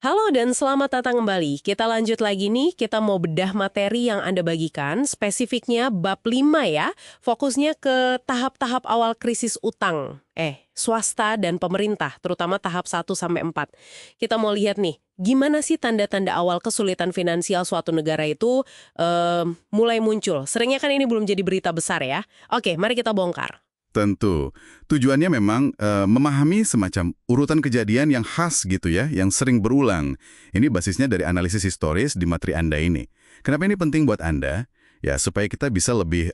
Halo dan selamat datang kembali. Kita lanjut lagi nih, kita mau bedah materi yang Anda bagikan, spesifiknya bab 5 ya, fokusnya ke tahap-tahap awal krisis utang. Swasta dan pemerintah, terutama tahap 1 sampai 4. Kita mau lihat nih, gimana sih tanda-tanda awal kesulitan finansial suatu negara itu mulai muncul. Seringnya kan ini belum jadi berita besar ya. Oke, mari kita bongkar. Tentu. Tujuannya memang memahami semacam urutan kejadian yang khas gitu ya, yang sering berulang. Ini basisnya dari analisis historis di materi Anda ini. Kenapa ini penting buat Anda? Ya, supaya kita bisa lebih,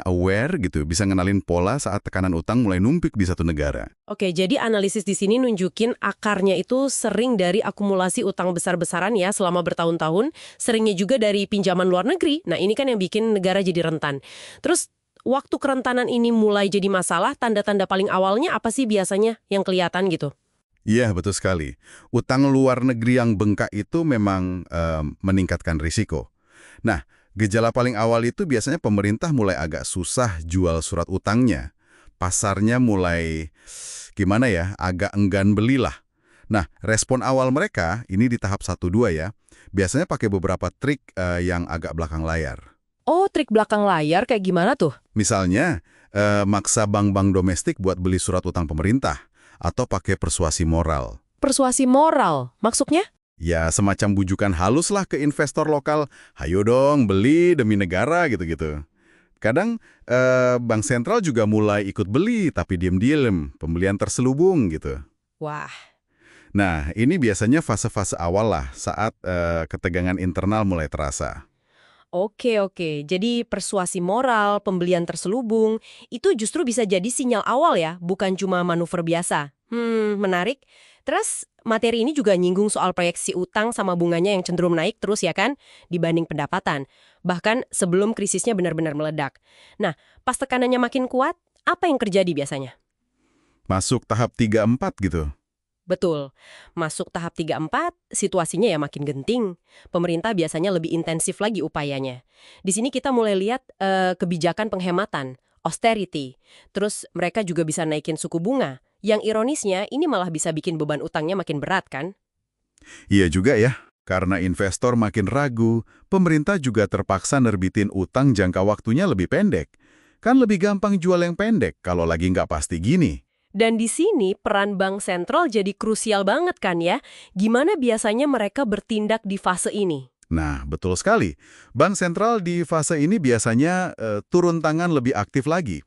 aware gitu, bisa ngenalin pola saat tekanan utang mulai numpuk di satu negara. Oke, jadi analisis di sini nunjukin akarnya itu sering dari akumulasi utang besar-besaran ya selama bertahun-tahun, seringnya juga dari pinjaman luar negeri. Nah, ini kan yang bikin negara jadi rentan. Terus, waktu kerentanan ini mulai jadi masalah, tanda-tanda paling awalnya apa sih biasanya yang kelihatan gitu? Iya, betul sekali. Utang luar negeri yang bengkak itu memang meningkatkan risiko. Nah, gejala paling awal itu biasanya pemerintah mulai agak susah jual surat utangnya. Pasarnya mulai, gimana ya, agak enggan belilah. Nah, respon awal mereka, ini di tahap 1-2 ya, biasanya pakai beberapa trik yang agak belakang layar. Oh, trik belakang layar kayak gimana tuh? Misalnya, maksa bank-bank domestik buat beli surat utang pemerintah, atau pakai persuasi moral. Persuasi moral, maksudnya? Ya, semacam bujukan halus lah ke investor lokal, hayo dong beli demi negara gitu-gitu. Kadang bank sentral juga mulai ikut beli, tapi diam-diam, pembelian terselubung gitu. Wah, Nah, ini biasanya fase-fase awal lah, saat ketegangan internal mulai terasa. oke. Jadi persuasi moral, pembelian terselubung, itu justru bisa jadi sinyal awal ya, bukan cuma manuver biasa. Menarik. Terus materi ini juga nyinggung soal proyeksi utang sama bunganya yang cenderung naik terus ya kan, dibanding pendapatan. Bahkan sebelum krisisnya benar-benar meledak. Nah, pas tekanannya makin kuat, apa yang terjadi biasanya? Masuk tahap 3-4 gitu. Betul. Masuk tahap 3-4, situasinya ya makin genting. Pemerintah biasanya lebih intensif lagi upayanya. Di sini kita mulai lihat kebijakan penghematan, austerity. Terus mereka juga bisa naikin suku bunga. Yang ironisnya, ini malah bisa bikin beban utangnya makin berat kan? Iya juga ya, karena investor makin ragu, pemerintah juga terpaksa nerbitin utang jangka waktunya lebih pendek. Kan lebih gampang jual yang pendek kalau lagi nggak pasti gini. Dan di sini peran bank sentral jadi krusial banget kan ya? Gimana biasanya mereka bertindak di fase ini? Nah, betul sekali. Bank sentral di fase ini biasanya turun tangan lebih aktif lagi.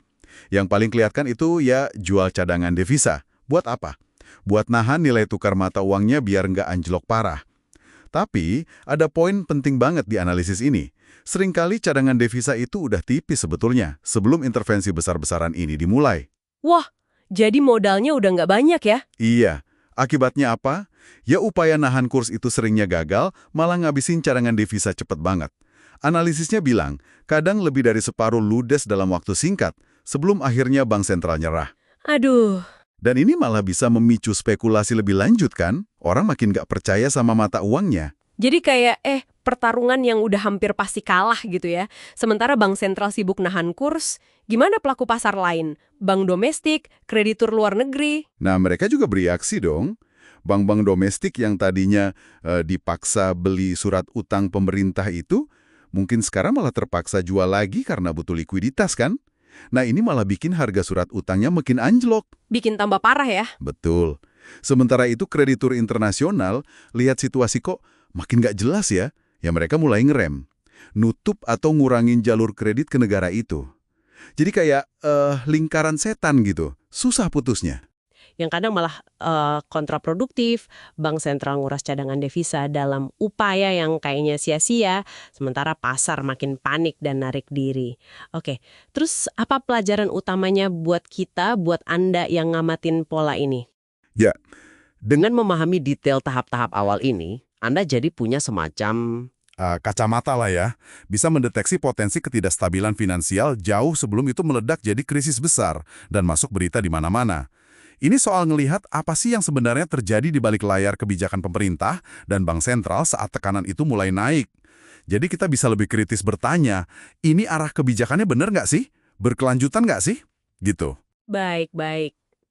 Yang paling kelihatan itu ya jual cadangan devisa. Buat apa? Buat nahan nilai tukar mata uangnya biar nggak anjlok parah. Tapi, ada poin penting banget di analisis ini. Seringkali cadangan devisa itu udah tipis sebetulnya sebelum intervensi besar-besaran ini dimulai. Wah, jadi modalnya udah nggak banyak ya? Iya, akibatnya apa? Ya upaya nahan kurs itu seringnya gagal, malah ngabisin cadangan devisa cepet banget. Analisisnya bilang, kadang lebih dari separuh ludes dalam waktu singkat, sebelum akhirnya bank sentral nyerah. Aduh, Dan ini malah bisa memicu spekulasi lebih lanjut kan? Orang makin nggak percaya sama mata uangnya. jadi kayak pertarungan yang udah hampir pasti kalah gitu ya. Sementara bank sentral sibuk nahan kurs, gimana pelaku pasar lain? Bank domestik, kreditur luar negeri? Nah, mereka juga bereaksi dong. Bank-bank domestik yang tadinya dipaksa beli surat utang pemerintah itu, mungkin sekarang malah terpaksa jual lagi karena butuh likuiditas kan? Nah, ini malah bikin harga surat utangnya makin anjlok. Bikin tambah parah ya? Betul. Sementara itu kreditur internasional lihat situasi kok makin nggak jelas ya, ya mereka mulai ngerem. Nutup atau ngurangin jalur kredit ke negara itu. Jadi kayak lingkaran setan gitu, susah putusnya. Yang kadang malah kontraproduktif, bank sentral nguras cadangan devisa dalam upaya yang kayaknya sia-sia, sementara pasar makin panik dan narik diri. Oke, terus apa pelajaran utamanya buat kita, buat Anda yang ngamatin pola ini? Ya, Dengan memahami detail tahap-tahap awal ini, Anda jadi punya semacam kacamata lah ya, bisa mendeteksi potensi ketidakstabilan finansial jauh sebelum itu meledak jadi krisis besar dan masuk berita di mana-mana. Ini soal ngelihat apa sih yang sebenarnya terjadi di balik layar kebijakan pemerintah dan bank sentral saat tekanan itu mulai naik. Jadi kita bisa lebih kritis bertanya, ini arah kebijakannya benar nggak sih? Berkelanjutan nggak sih? Gitu. Baik.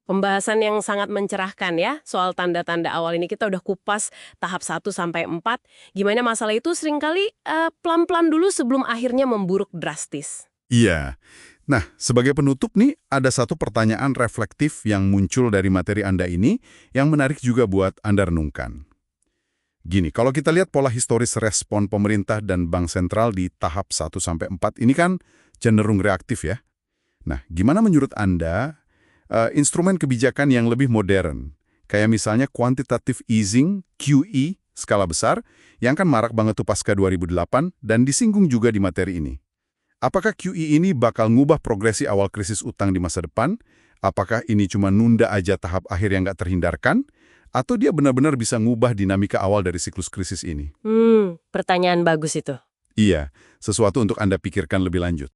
Pembahasan yang sangat mencerahkan ya, soal tanda-tanda awal ini kita udah kupas tahap 1 sampai 4. Gimana masalah itu seringkali pelan-pelan dulu sebelum akhirnya memburuk drastis. Iya. Nah, sebagai penutup nih, ada satu pertanyaan reflektif yang muncul dari materi Anda ini yang menarik juga buat Anda renungkan. Gini, kalau kita lihat pola historis respon pemerintah dan Bank Sentral di tahap 1 sampai 4 ini kan cenderung reaktif ya. Nah, gimana menurut Anda instrumen kebijakan yang lebih modern, kayak misalnya quantitative easing, QE, skala besar, yang kan marak banget tuh pasca 2008 dan disinggung juga di materi ini. Apakah QE ini bakal ngubah progresi awal krisis utang di masa depan? Apakah ini cuma nunda aja tahap akhir yang nggak terhindarkan? Atau dia benar-benar bisa ngubah dinamika awal dari siklus krisis ini? Pertanyaan bagus itu. Iya, sesuatu untuk Anda pikirkan lebih lanjut.